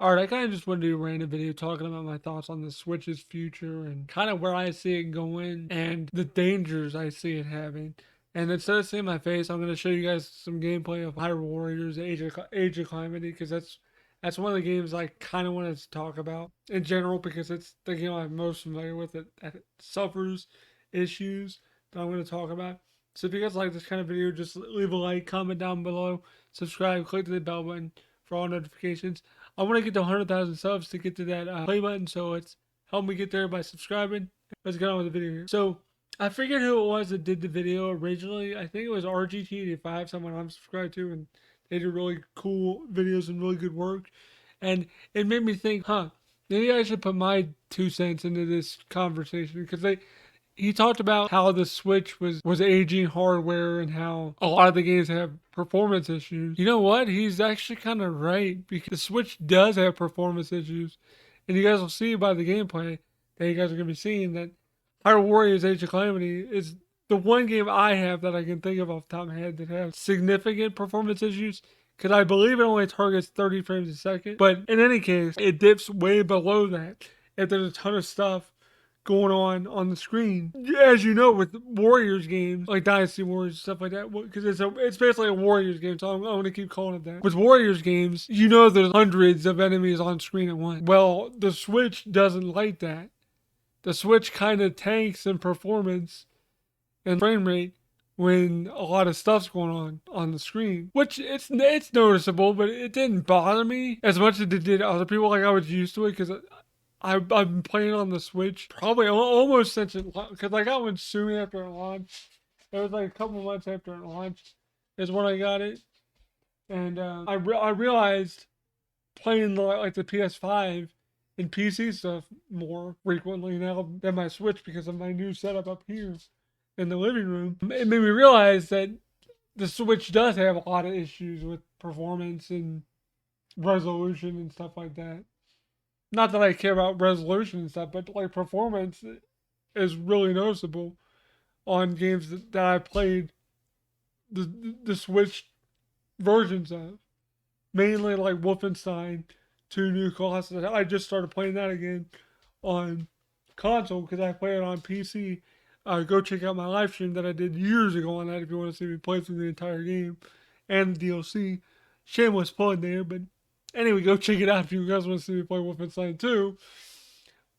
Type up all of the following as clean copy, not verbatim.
Alright, I kind of just wanted to do a random video talking about my thoughts on the Switch's future and kind of where I see it going and the dangers I see it having. And instead of seeing my face, I'm going to show you guys some gameplay of Hyrule Warriors Age of Calamity, because that's one of the games I kind of wanted to talk about in general, because it's the game I'm most familiar with. It suffers issues that I'm going to talk about. So if you guys like this kind of video, just leave a like, comment down below, subscribe, click the bell button for all notifications. I want to get to 100,000 subs to get to that play button, so it's help me get there by subscribing. Let's get on with the video here. So I figured who it was that did the video originally. I think it was RGT85, someone I'm subscribed to, and they did really cool videos and really good work. And it made me think, maybe I should put my 2 cents into this conversation, because he talked about how the Switch was aging hardware and how a lot of the games have performance issues. You know what? He's actually kind of right, because the Switch does have performance issues. And you guys will see by the gameplay that you guys are going to be seeing that Hyrule Warriors Age of Calamity is the one game I have that I can think of off the top of my head that has significant performance issues. Because I believe it only targets 30 frames a second. But in any case, it dips way below that if there's a ton of stuff going on the screen. As you know, with Warriors games like Dynasty Warriors, stuff like that, because it's basically a Warriors game, so I'm going to keep calling it that. With Warriors games, you know there's hundreds of enemies on screen at once. Well, the Switch doesn't like that. The Switch kind of tanks in performance and frame rate when a lot of stuff's going on the screen, which it's noticeable, but it didn't bother me as much as it did other people. Like, I was used to it because I've been playing on the Switch probably almost since it, because I got one soon after it launched. It was like a couple months after it launched is when I got it, and I realized playing like the PS5 and PC stuff more frequently now than my Switch, because of my new setup up here in the living room. It made me realize that the Switch does have a lot of issues with performance and resolution and stuff like that. Not that I care about resolution and stuff, but like performance is really noticeable on games that I played the Switch versions of. Mainly like Wolfenstein 2 New Colossus. I just started playing that again on console because I play it on PC. Go check out my live stream that I did years ago on that if you want to see me play through the entire game and the DLC. Shameless plug there, but anyway, go check it out if you guys want to see me play Wolfenstein 2.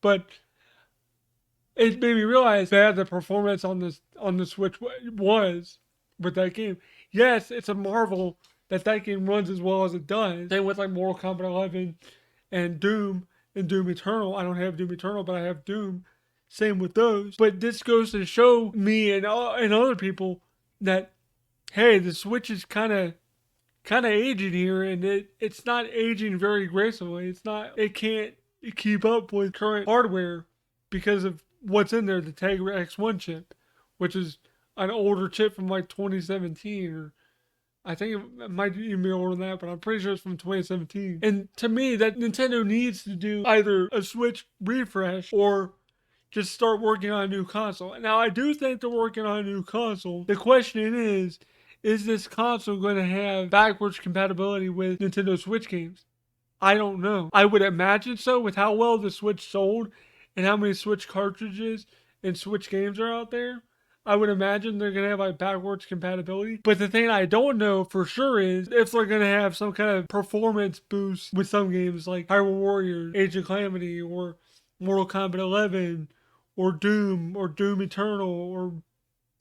But it made me realize that the performance on the Switch was with that game. Yes, it's a marvel that game runs as well as it does. Same with like Mortal Kombat 11 and Doom Eternal. I don't have Doom Eternal, but I have Doom. Same with those. But this goes to show me and other people that, hey, the Switch is kind of aging here, and it's not aging very gracefully. It can't keep up with current hardware because of what's in there, the Tegra X1 chip, which is an older chip from like 2017, or I think it might even be older than that, but I'm pretty sure it's from 2017. And to me, that Nintendo needs to do either a Switch refresh or just start working on a new console. Now, I do think they're working on a new console. The question is this console going to have backwards compatibility with Nintendo Switch games? I don't know. I would imagine so, with how well the Switch sold and how many Switch cartridges and Switch games are out there. I would imagine they're going to have like backwards compatibility. But the thing I don't know for sure is if they're going to have some kind of performance boost with some games like Hyrule Warriors, Age of Calamity, or Mortal Kombat 11, or Doom Eternal, or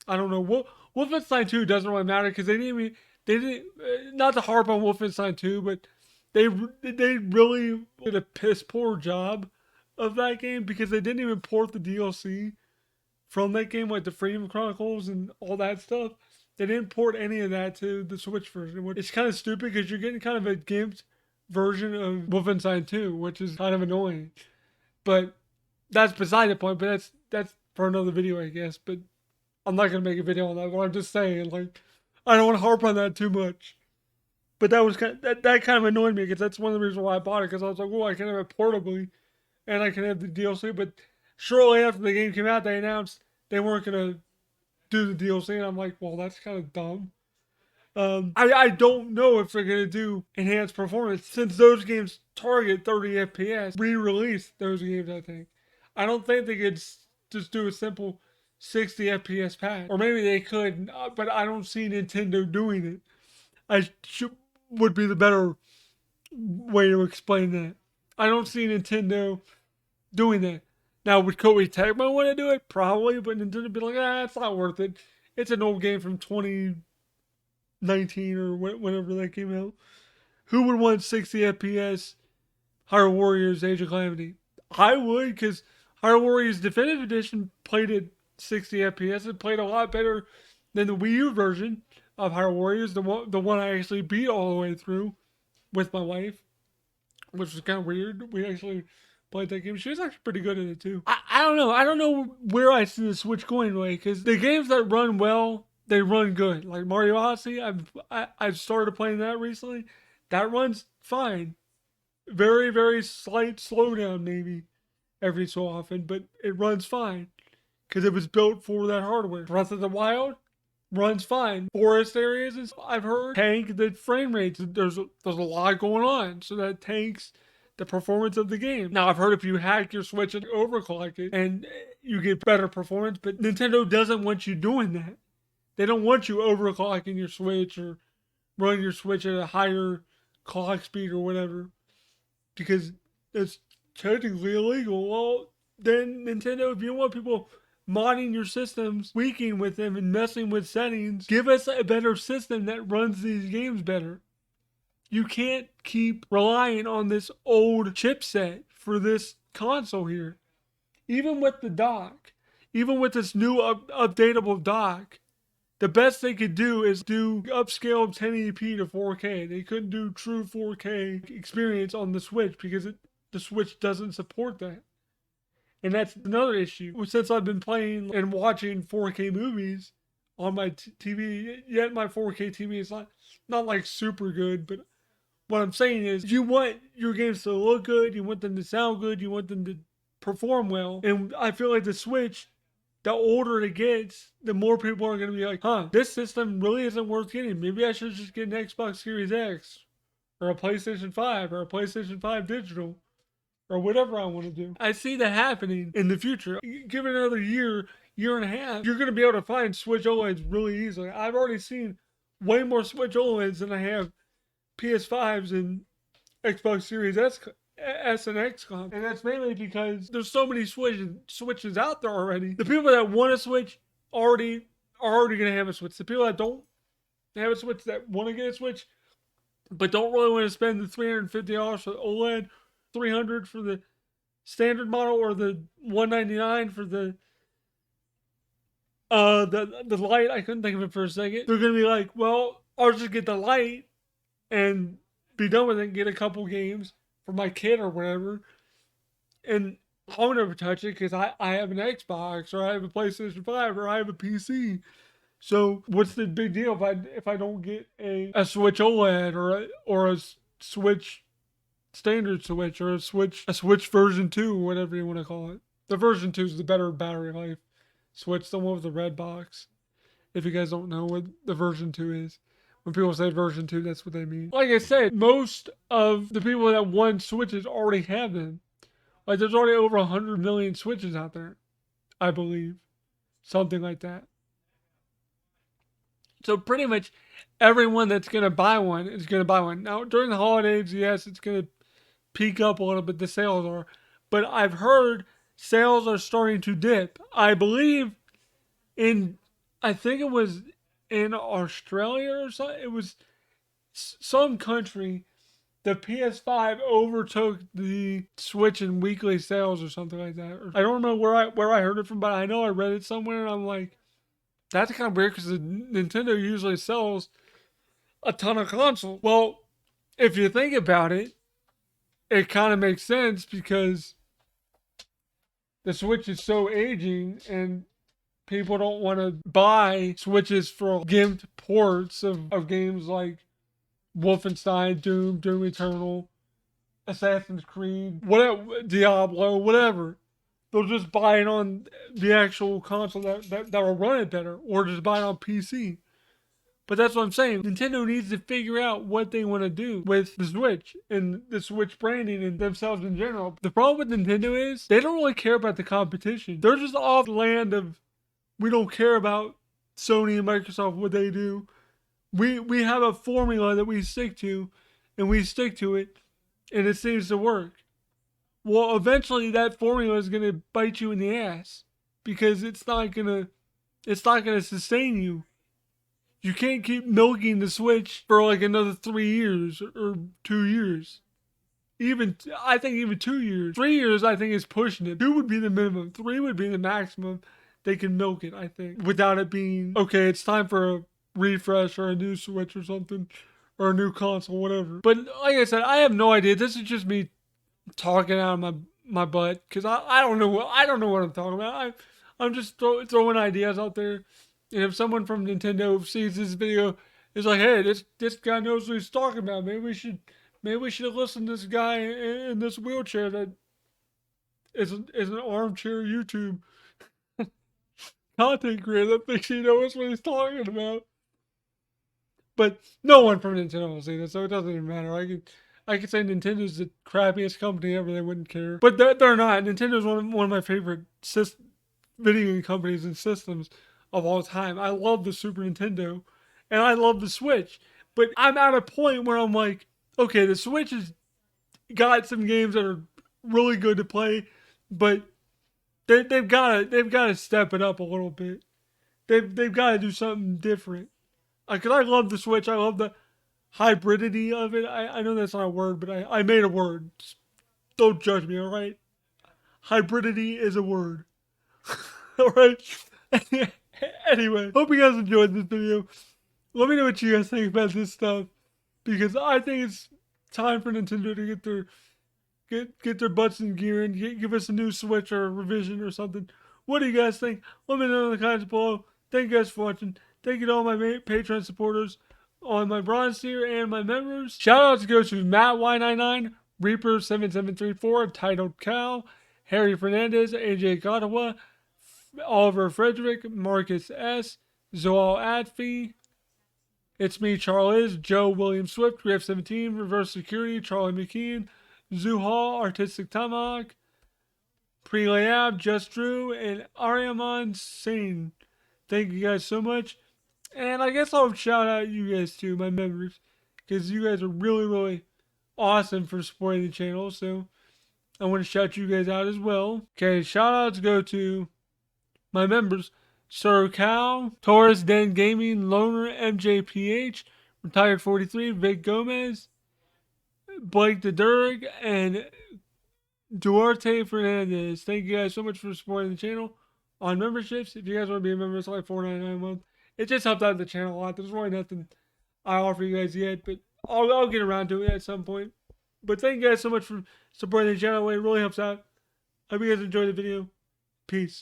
I don't know. Wolfenstein 2 doesn't really matter because they didn't, not to harp on Wolfenstein 2, but they really did a piss poor job of that game, because they didn't even port the DLC from that game, like the Freedom Chronicles and all that stuff. They didn't port any of that to the Switch version, which is kind of stupid because you're getting kind of a gimped version of Wolfenstein 2, which is kind of annoying. But that's beside the point. But that's for another video, I guess. But I'm not gonna make a video on that. But I'm just saying, like, I don't want to harp on that too much. But that was that kind of annoyed me, because that's one of the reasons why I bought it. Because I was like, oh, I can have it portably, and I can have the DLC. But shortly after the game came out, they announced they weren't gonna do the DLC, and I'm like, well, that's kind of dumb. I don't know if they're gonna do enhanced performance since those games target 30 FPS. Re-release those games, I think. I don't think they could just do a simple 60 FPS patch, or maybe they could, but I don't see Nintendo doing it. Would be the better way to explain that. I don't see Nintendo doing that. Now, would Koei Tecmo want to do it? Probably, but Nintendo would be like, it's not worth it. It's an old game from 2019 or whenever that came out. Who would want 60 FPS Hyrule Warriors Age of Calamity? I would, because Hyrule Warriors Definitive Edition played at 60 FPS. It played a lot better than the Wii U version of Hyrule Warriors, the one I actually beat all the way through with my wife, which was kind of weird. We actually played that game. She was actually pretty good at it too. I don't know. I don't know where I see the Switch going away, because the games that run well, they run good. Like Mario Odyssey, I've started playing that recently. That runs fine. Very, very slight slowdown maybe every so often, but it runs fine because it was built for that hardware. Breath of the Wild runs fine. Forest areas, I've heard, tank the frame rates. There's a lot going on, so that tanks the performance of the game. Now, I've heard if you hack your Switch and overclock it, and you get better performance, but Nintendo doesn't want you doing that. They don't want you overclocking your Switch or running your Switch at a higher clock speed or whatever, because it's technically illegal. Well, then Nintendo, if you want people modding your systems, tweaking with them, and messing with settings, give us a better system that runs these games better. You can't keep relying on this old chipset for this console here. Even with the dock, even with this new updatable dock, the best they could do is do upscale 1080p to 4K. They couldn't do true 4K experience on the Switch because the Switch doesn't support that. And that's another issue. Since I've been playing and watching 4K movies on my TV, yet my 4K TV is not like super good, but what I'm saying is you want your games to look good, you want them to sound good, you want them to perform well. And I feel like the Switch, the older it gets, the more people are going to be like, this system really isn't worth getting. Maybe I should just get an Xbox Series X or a PlayStation 5 or a PlayStation 5 digital or whatever I want to do. I see that happening in the future. Give it another year and a half, you're going to be able to find Switch OLEDs really easily. I've already seen way more Switch OLEDs than I have PS5s and Xbox Series S and XCOM, and that's mainly because there's so many switches out there already. The people that want a Switch are already gonna have a Switch. The people that don't have a Switch, that want to get a Switch, but don't really want to spend the $350 for the OLED, $300 for the standard model, or the $199 for the light. I couldn't think of it for a second. They're gonna be like, well, I'll just get the light and be done with it and get a couple games for my kid or whatever, and I'll never touch it because I have an Xbox or I have a PlayStation 5 or I have a PC. So what's the big deal if I don't get a Switch OLED or a Switch standard Switch or a Switch version 2, whatever you want to call it. The version 2 is the better battery life Switch, the one with the red box. If you guys don't know what the version 2 is. When people say version 2, that's what they mean. Like I said, most of the people that want Switches already have them. Like, there's already over 100 million Switches out there, I believe. Something like that. So pretty much everyone that's going to buy one is going to buy one. Now, during the holidays, yes, it's going to peak up a little bit, the sales are. But I've heard sales are starting to dip. I believe I think it was in Australia or something. It was some country. The PS5 overtook the Switch in weekly sales or something like that. I don't know where I heard it from, but I know I read it somewhere, and I'm like, that's kind of weird because Nintendo usually sells a ton of consoles. Well, if you think about it, it kind of makes sense because the Switch is so aging, and people don't want to buy Switches for gimped ports of games like Wolfenstein, Doom Eternal, Assassin's Creed, whatever, Diablo, whatever. They'll just buy it on the actual console that will run it better, or just buy it on PC. But that's what I'm saying. Nintendo needs to figure out what they want to do with the Switch and the Switch branding and themselves in general. The problem with Nintendo is they don't really care about the competition. They're just off the land of, we don't care about Sony and Microsoft, what they do. We have a formula that we stick to, and we stick to it, and it seems to work. Well, eventually that formula is gonna bite you in the ass because it's not gonna sustain you. You can't keep milking the Switch for like another 3 years or 2 years. I think even 2 years. 3 years I think is pushing it. 2 would be the minimum. 3 would be the maximum they can milk it, I think. Without it being, okay, it's time for a refresh or a new Switch or something. Or a new console, whatever. But like I said, I have no idea. This is just me talking out of my butt. Because I don't know what I'm talking about. I'm just throwing ideas out there. And if someone from Nintendo sees this video, is like, hey, this guy knows what he's talking about. Maybe we should listen to this guy in this wheelchair that is an armchair YouTube content creator that thinks he knows what he's talking about. But no one from Nintendo will see this, so it doesn't even matter. I could say Nintendo's the crappiest company ever. They wouldn't care, but they're not. Nintendo's one of my favorite video game companies and systems of all time. I love the Super Nintendo, and I love the Switch. But I'm at a point where I'm like, okay, the Switch has got some games that are really good to play, but they've got to step it up a little bit. They've got to do something different. Because I love the Switch. I love the hybridity of it. I know that's not a word, but I made a word. Just don't judge me, alright? Hybridity is a word. Alright? Anyway, hope you guys enjoyed this video. Let me know what you guys think about this stuff. Because I think it's time for Nintendo to get their butts in gear and give us a new Switch or a revision or something. What do you guys think? Let me know in the comments below. Thank you guys for watching. Thank you to all my Patreon supporters, on my bronze tier, and my members. Shoutouts go to Matt Y99, Reaper7734, Titled Cow, Harry Fernandez, AJ Gottawa, Oliver Frederick, Marcus S, Zoal Adfi, It's Me, Charles, Joe William Swift, Ref17, Reverse Security, Charlie McKean, Zuhal, Artistic Tomahawk, Pre-Layab, Just Drew, and Ariaman Singh. Thank you guys so much. And I guess I'll shout out you guys too, my members, because you guys are really, really awesome for supporting the channel. So I want to shout you guys out as well. Okay, shout outs go to my members: Sir Cal, Taurus Den Gaming, Loner, MJPH, Retired 43, Vic Gomez, Blake DeDurg, and Duarte Fernandez. Thank you guys so much for supporting the channel on memberships. If you guys want to be a member, it's like $4.99 a month. It just helps out the channel a lot. There's really nothing I offer you guys yet, but I'll get around to it at some point. But thank you guys so much for supporting the channel. It really helps out. Hope you guys enjoyed the video. Peace.